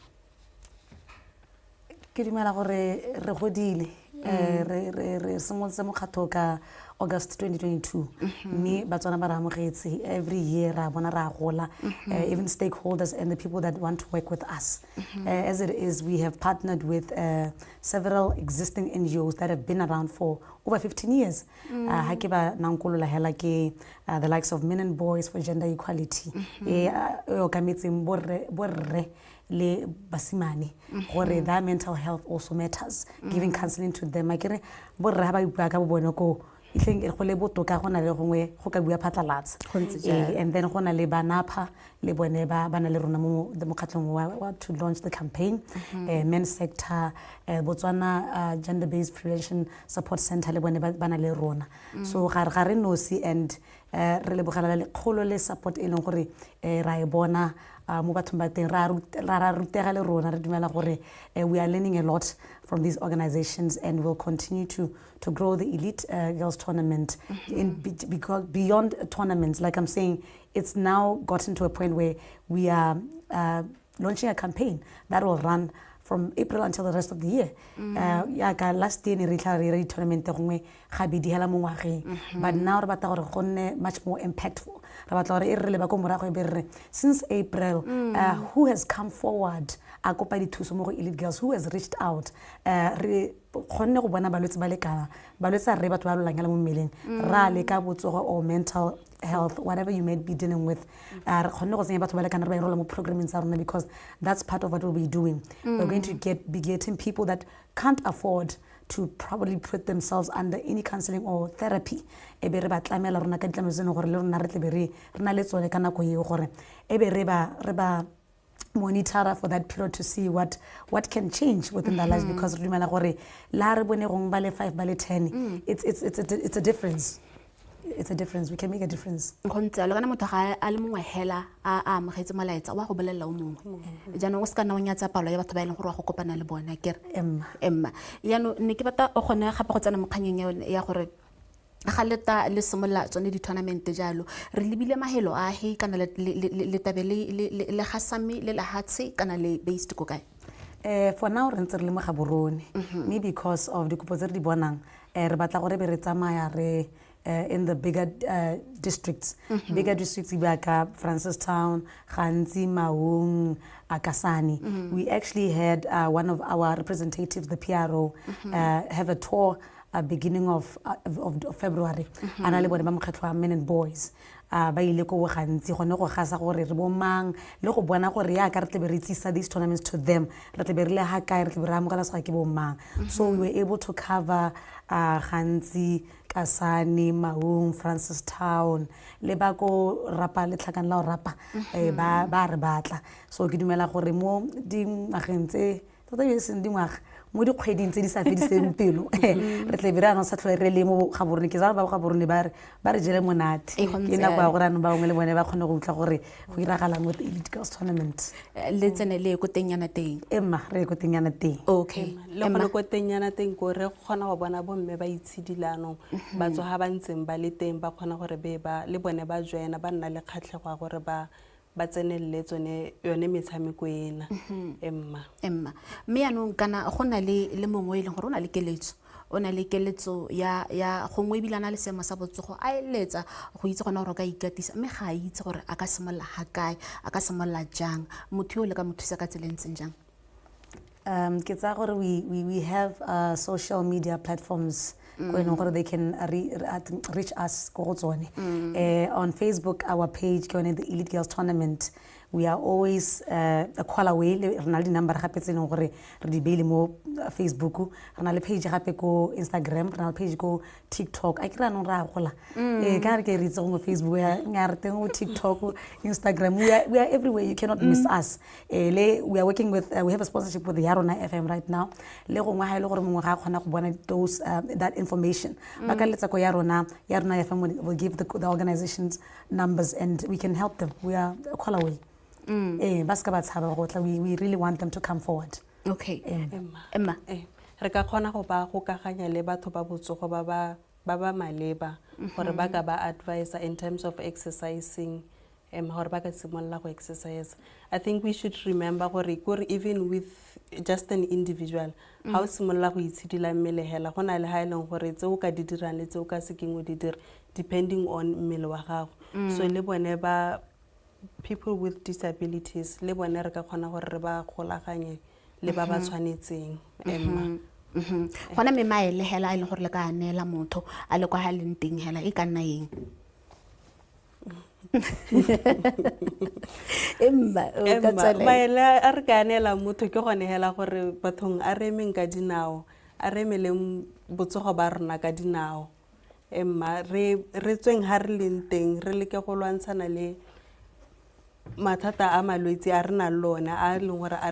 Ke dumela gore re godile re simolotse mokgatho ka August 2022 mme batswana ba re amogetse every year ra bona ra gola even stakeholders and the people that want to work with us as it is we have partnered with several existing NGOs that have been around for over 15 years ha ke ba nankolola hela ke the likes of Men and Boys for Gender Equality o kametseng borre le basimane gore their mental health also matters giving counseling to them akere borre ha ba bua ka bo bone ko itleng go le botoka gona le gongwe go ka bua phatlalatsa and then gona le banapa le bone ba bana le rona mo mokgatlong wa to launch the campaign men's sector Botswana gender based prevention support center le bone bana le rona so ga re nosi and re le bogala le kgolo le support e leng gore ra e bona mo bathong ba teng ra rutega le rona re dumela gore we are learning a lot from these organizations and will continue to grow the elite girls tournament because beyond tournaments like I'm saying it's now gotten to a point where we are launching a campaign that will run from April until the rest of the year. Last year we had tournament but now we are much more impactful. Since April, who has come forward? Elite girls who has reached out. Or mental health, whatever you may be dealing with, because that's part of what we'll be doing. We're going to be getting people that can't afford to probably put themselves under any counseling or therapy. Monitor for that period to see what can change within their lives because it's a difference. It's a difference. We can make a difference. Galeta le semola tsone di tournament jalo re lebile mahelo a he kana le tabele le gasame le lahatse kana le based ko kae for now re ntse re le mo gaborone me because of the kupo tse re di bonang re batla gore be re tsamaya re in the bigger districts bigger districts ibaka Francistown Gantsi Maung Akasani we actually had one of our representatives the PRO have a tour beginning of February ana le bone ba mokgatlho wa Men and Boys ba ile ko gantsi gone go gasa gore re bo mang le go bona gore ya ka re tle be re tsisa these tournaments to them re tle be re le ha kae re tle be ra mogala sa ke bo mang so we were able to cover gantsi Kasane Maung Francistown le ba ko rapa le tlhakana la rapa ba re batla so ke dumela gore mo dingwageng tota be se dingwaga mo di kgweding tse di sa fediseng pelo re tle bira no sa tlhole re le mo gaborone ke tsara ba gaborone ba re jele monate ke na ba gore ba ngwe le bone ba khone go utla gore go iragala mo elite girls tournament le tsene le ko tenyana teng emma re ko tenyana teng okay le go ko tenyana teng go re khona go bona bomme ba itshidilano ba tswa ha ba ntseng ba le teng ba khona gore be ba le bone ba joina ba nna le khatlego gore ba tsenelle tsone yone metshameko ena emma me yanong kana gona le mongwe ile gore ona le keletso ona le keletso ya gongwe bilana le sema sa botsogo a eletsa go itse gona gore ka ikatisa me ga itse gore a ka semolla ha kae a ka semolla jang motho yo le ka mothusa ka tselentseng jang ke tsa gore we have social media platforms where they can reach us on Facebook our page the Elite Girls Tournament we are always a call away re na le number gape tse neng gore re di beile mo Facebook re na le page gape ko Instagram re na le page ko TikTok a ke ra nong ra gola ka re ke re itse go Facebook ya re teng go TikTok Instagram we are everywhere you cannot miss us we are working with we have a sponsorship with the Yarona FM right now le go ngwa ha ile gore mongwe ga khona go bona those that information ba ka letsa ko Yarona FM will give the organizations numbers and we can help them we are a call away baska ba tshaba go tla we really want them to come forward okay Emma re ka khona go ba go kaganya le batho ba botsogo ba ba maleba gore ba ka ba advisor in terms of exercising gore ba ka simolla go exercise I think we should remember gore even with just an individual how simolla go itshidila mmele hela gona le ha ileng gore tse o ka di dirang le tse o ka se keng o di dire depending on mmele wa gago so le bone ba people with disabilities le bone re ka khona gore re ba golaganye le ba ba tshwanetseng gona me maele hela ile gore le ka anela motho a le kwa ha lenteng hela e ka nna eng maele a re ka anela motho ke gone hela gore bathong a remeng ka dinao a remeleng botsogo ba rona ka dinao re tsweng ha re lenteng re leke go lwantshana le mathata a malwetse a rena lona a leng gore a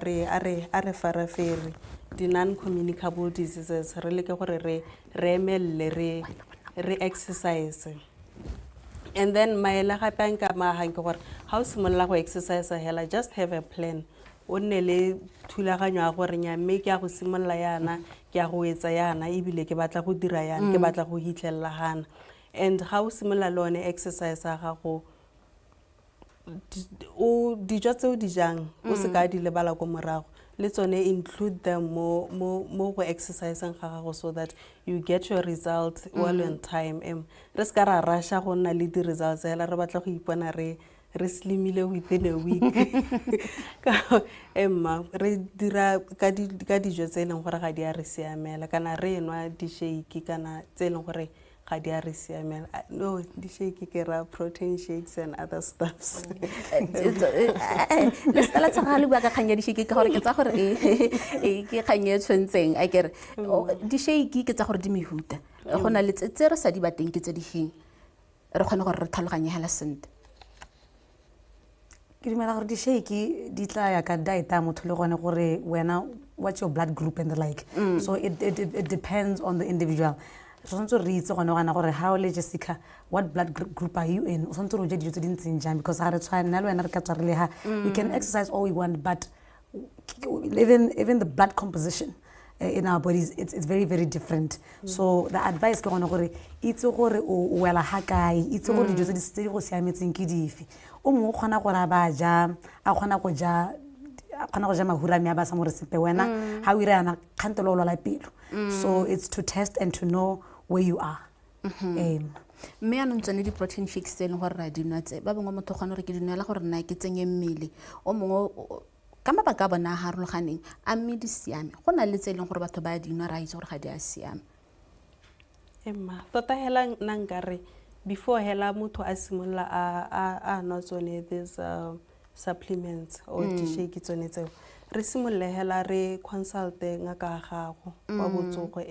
re farafere di non-communicable diseases re leke gore re emelle re exercise and then maele gape a nka maagang ke gore ga o simolola go exercise hela just have a plan o nne le thulaganyo ya gore nyamme ke ya go simolola yana ke ya go etsa yana ebile ke batla go dira yana ke batla go hitlhella gana and ga o simolola le one exercise ya gago o dijo tse o di jang o se ka di lebala ko morago le tsone include them mo go exercising ga gago so that you get your results well on time re ska ra rasha go nna le di results hela re batla go ipona re slimile within a week re dira ka dijo tse leng gore ga di a re siamela kana re enwa di shake kana tse leng gore ga di a re siamela no di shake ke ra protein shakes and other stuffs le stela tsaka le bua ka khanya di shake ka gore ke tsa gore ke khanye tshwentseng a kere di shake ke tsa gore di mehuta gona le tse re sa di bateng ke tse di heng re khone gore re tlhaloganye hela sent ke dimela gore di shake di tla ya ka diet a motho le gone gore wena what's your blood group and the like so it depends on the individual so ntse re itse gone gana gore how le Jessica what blood group are you in so ntse re je dijo tse di ntseng jang because ha re tshwana le wena re ka tswa re le ha we can exercise all we want but even the blood composition in our bodies it's very very different so the advice ke gone gore itse gore o wela ha kae itse gore dijo tse di go siametseng ke dife o mongwe khona gore ba ja a khona go ja mahura me ba sa mo recipe wena ha o ira yana khantelo lo la pelo so it's to test and to know where you are me ya ntsone di protein shakes tse le gore ra di nwa tse ba bangwe motho gone re ke di nwela gore nna ke tsenye mmele o mongwe ka mabaka bona ha rologaneng a mme di siame go na le tse leng gore batho ba di nwa ra itse gore ga di a siame tota hela nna nkare before hela motho a simolla a no tsone this supplements or di shake tsone tseo re simolle hela re consult ngaka gago wa botsogo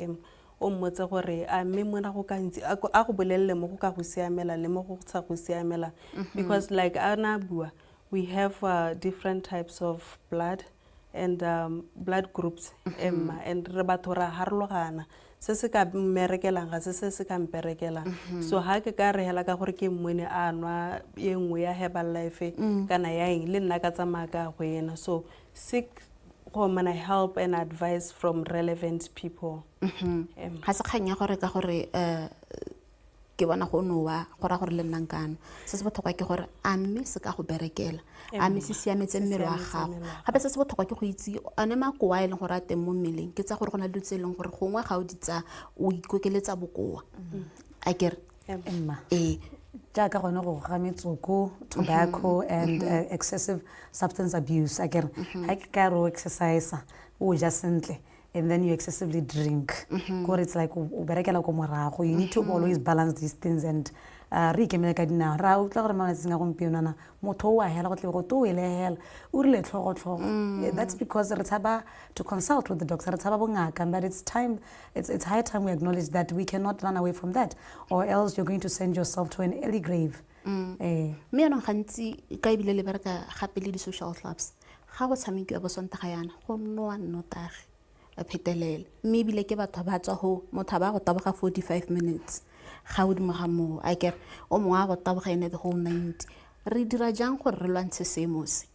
o mmotse gore a mme mona go ka ntsi a go bolelle mo go ka go siamela le mo go tsa go siamela because like ana bua we have different types of blood and blood groups and re batho ra harologana se se ka mmerekelang ga se ka mperekelang so ha ke ka re hela ka gore ke mmone a nwa ye nngwe ya herbal life kana ya eng le nna ka tsamaya ka go ena so seek common help and advice from relevant people ha se khanya gore ka gore ke bona go nowa gora gore le nnang kana se se botlhokwa ke gore a mme se ka go berekela a mme se siametse mmele wa gago gape se se botlhokwa ke go itse ane makoa e leng gore a teng mo mmeleng ke tsa gore go na le tse leng gore gongwe ga o ditsa o ikokeletsa bokoa a kere jaaka gone go ga metsoko tobacco and excessive substance abuse a kere ha ke ka ro exercise o ja sentle and then you excessively drink it's like you need to always balance these things and re ikemele ka dinao ra utlwa gore malatsing a gompieno ana motho o a hela go tlebe go to o ele hela o rile tlhogo that's because re tshaba to consult with the doctor re tshaba bongaka, but it's high time we acknowledge that we cannot run away from that, or else you're going to send yourself to an early grave. Me yanong gantsi ka ebile le bereka gape le di-social clubs ga go tshamekiwa bo sontaga yana go noa nnotagi a phetelele mme ebile ke batho ba tswa go motho ba go taboga 45 minutes ga o dimo ga moo a kere o mongwe a go taboga ene the whole 90 re dira jang gore re lwantshe seemo se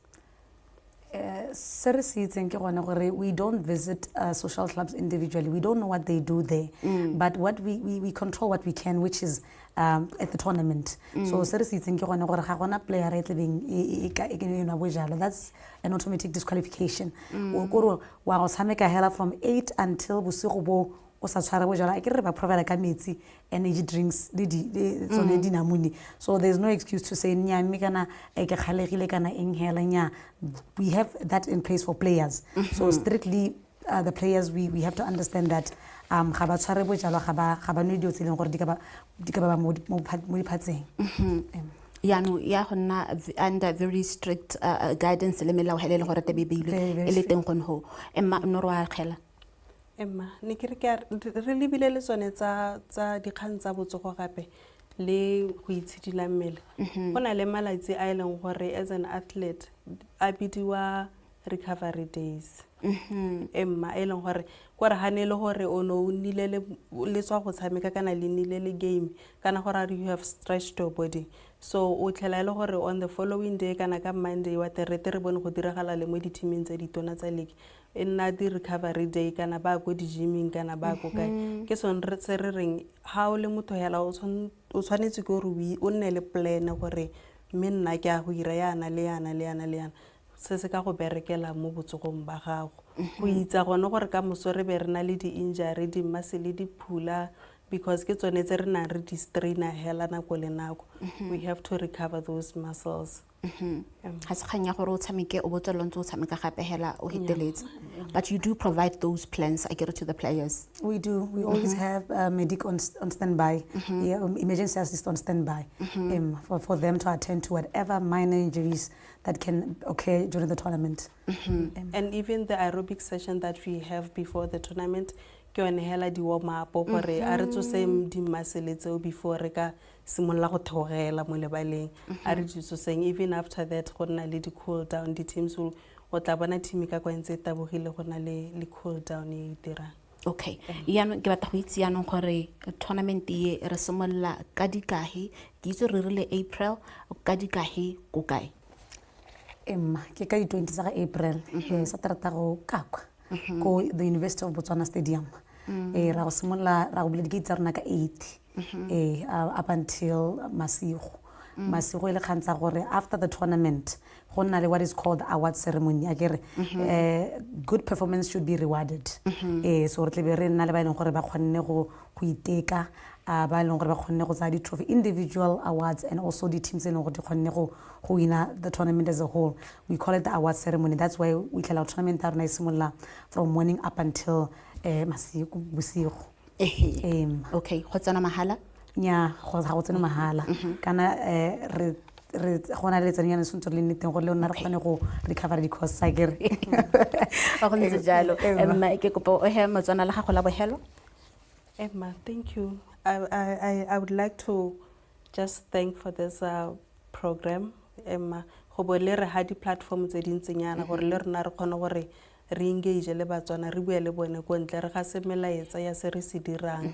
Se re se itseng ke gone gore we don't visit social clubs individually. We don't know what they do there, but what we control what we can, which is at the tournament. So se re se itseng ke gone gore ga gona player e tlebeng e na bojalo. That's an automatic disqualification. O kore wa go tshameka hela from 8 until bosigo bo o sa tshwara bojala a ke re ba provide ka metsi energy drinks le tsone dinamune, so there's no excuse to say nya mme kana ke khalegile kana eng hela nya. We have that in place for players. So strictly the players we have to understand that ga ba tshware bojala ga ba no dio tseleng gore di ka ba mo diphatseng. Yano ya gonna under very strict guidance le melao hele le gore te bebeile e le teng gone ho emma no ro a khela Emma ne ke re lebile le tsone tsa dikgang tsa botsogo gape le go itshidila mmele go na le malatsi a ileng gore as an athlete a bidiwa recovery days. Emma e leng gore gore hanele gore o no nile le tswa go tshameka kana le nile le game kana gore you have stretched your body, so o tlhela le gore on the following day kana ka Monday wa terete re bone go diragala le mo di-teaming tse ditona tsa league e nna di recovery day kana ba go di-gymming kana ba go kae ke sone re tse re reng ha o le motho hela o tshwanetse go re o nne le plan gore mme nna ke a go ira yana le yana le yana le yana se se ka go berekela mo botsogong ba gago go itsa gone gore ka moso re be re na le di-injury di-muscle di phula because ke tsone tse re nang re di-strainer hela nako le nako. We have to recover those muscles. ga se kganya gore o tshameke o botswela ntse o tshameka gape hela o hiteletse, but you do provide those plans I get to the players. We do. We always have medic on standby, emergency assist on standby, for them to attend to whatever minor injuries that can occur during the tournament. And even the aerobic session that we have before the tournament ke yone hela di warm up gore a re tsose di muscle tseo before re ka simolla go theogela mo lebaleng a re tsoseng even after that go nna le di cool down di-teams o tla bona team ka kwa ntse tabogile go na le cool down e dirang. Okay, yaanong ke batla go itse yaanong gore tournament e re simolla ka dikahe ke itse re rile April ka dikahe go kae Emma ke ka di-20 tsa April sa tarata go kakwa go the University of Botswana Stadium. Ra go simolla ra go bula di-gate tsa rona ka 8 up until masigo e le kgantsa gore after the tournament go nna le what is called award ceremony a kere good performance should be rewarded. So re tlebe re nna le ba ileng gore ba kgonne go iteka ba ileng gore ba kgonne go tsaya di-trophy, individual awards, and also the teams ileng gore di kgonne go wina the tournament as a whole. We call it the award ceremony. That's why we tell our tournament ta rona e simolla from morning up until bosigo. Okay, go tsena mahala nya go tsena mahala kana re gona le tsenya sentse le nneteng gore le ona re kgone go recover di costs a kere ba go ntse jalo emma ke kopa o he motswana la gago la bohelo. Emma, thank you. I would like to just thank for this program. Emma, go bo le re ha di platform tse dintsenyana gore le rena re kgone gore re engage le batswana re bua le bone ko ntle re ga se melaetsa ya se re se dirang.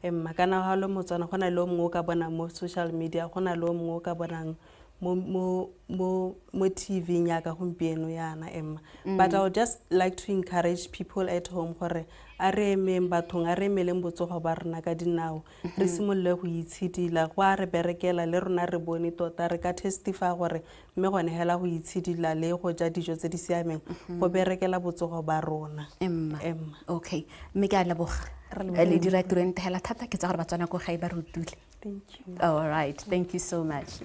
Emma kana ha le motswana gona le o mongwe ka bona mo social media gona le o mongwe ka bonang mo TV nya ka gompieno yana Emma. But I would just like to encourage people at home gore a re emeng bathong a re emeleng botsogo ba rena ka dinao re simolle go itshidila go a re berekela le rona re bone tota re ka testify gore mme gone hela go itshidila le go ja dijo tse di siameng go berekela botsogo ba rona. Emma. Okay, mme ke a leboga le director ente hela thata ke tsa gore batswana go ga e ba rutule. Thank you. All right, thank you so much.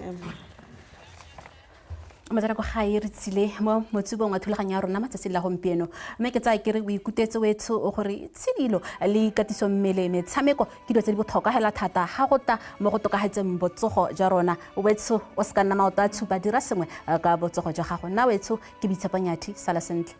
motswedi go gae re tsile mo motsubong wa thulaganyo ya rona matsatsi la gompieno mme ke tsaya kere o ikutetse wetso o gore tshedilo le katiso mmele metshameko ke dilo tse di botlhokwa hela thata ga go ta mo go tokagetseng botsogo jwa rona wetso o se ka nna maoto a tshupa dira sengwe ka botsogo jwa gago nna wetso ke boitshepanyathi sala sentle.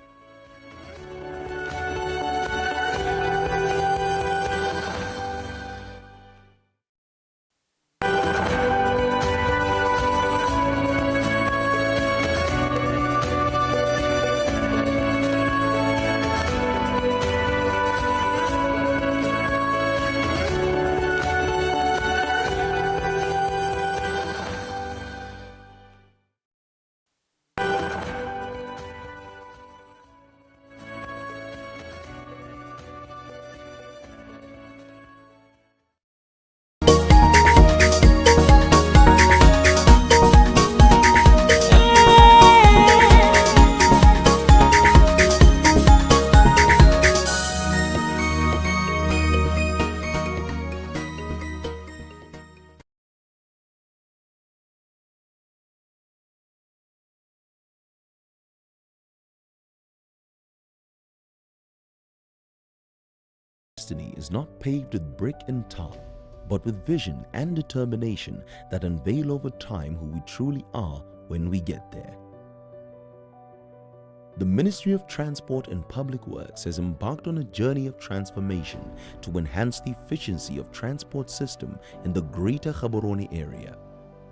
Destiny is not paved with brick and tar, but with vision and determination that unveil over time who we truly are when we get there. The Ministry of Transport and Public Works has embarked on a journey of transformation to enhance the efficiency of transport system in the Greater Gaborone area.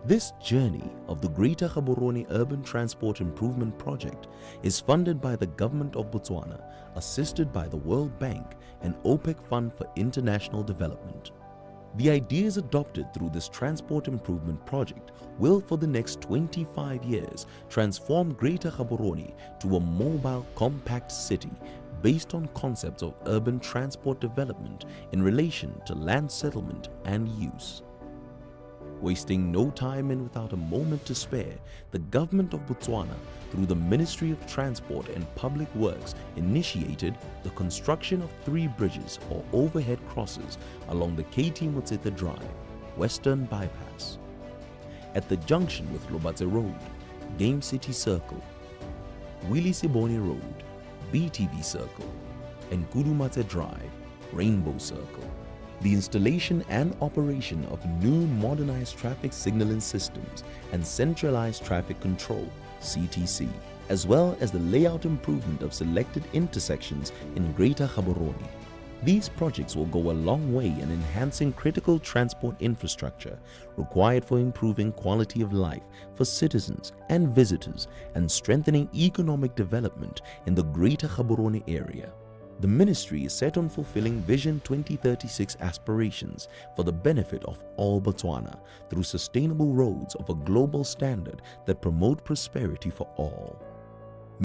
This journey of the Greater Gaborone Urban Transport Improvement Project is funded by the Government of Botswana, assisted by the World Bank and OPEC Fund for International Development. The ideas adopted through this transport improvement project will for the next 25 years transform Greater Gaborone to a mobile compact city based on concepts of urban transport development in relation to land settlement and use. Wasting no time and without a moment to spare, the government of Botswana, through the Ministry of Transport and Public Works, initiated the construction of 3 bridges or overhead crosses along the KT Motsete Drive, Western Bypass. At the junction with Lobatse Road, Game City Circle, Willie Siboni Road, BTV Circle, and Kudumatse Drive, Rainbow Circle. The installation and operation of new modernized traffic signaling systems and centralized traffic control (CTC), as well as the layout improvement of selected intersections in Greater Gaborone. These projects will go a long way in enhancing critical transport infrastructure required for improving quality of life for citizens and visitors and strengthening economic development in the Greater Gaborone area. The ministry is set on fulfilling Vision 2036 aspirations for the benefit of all Botswana through sustainable roads of a global standard that promote prosperity for all.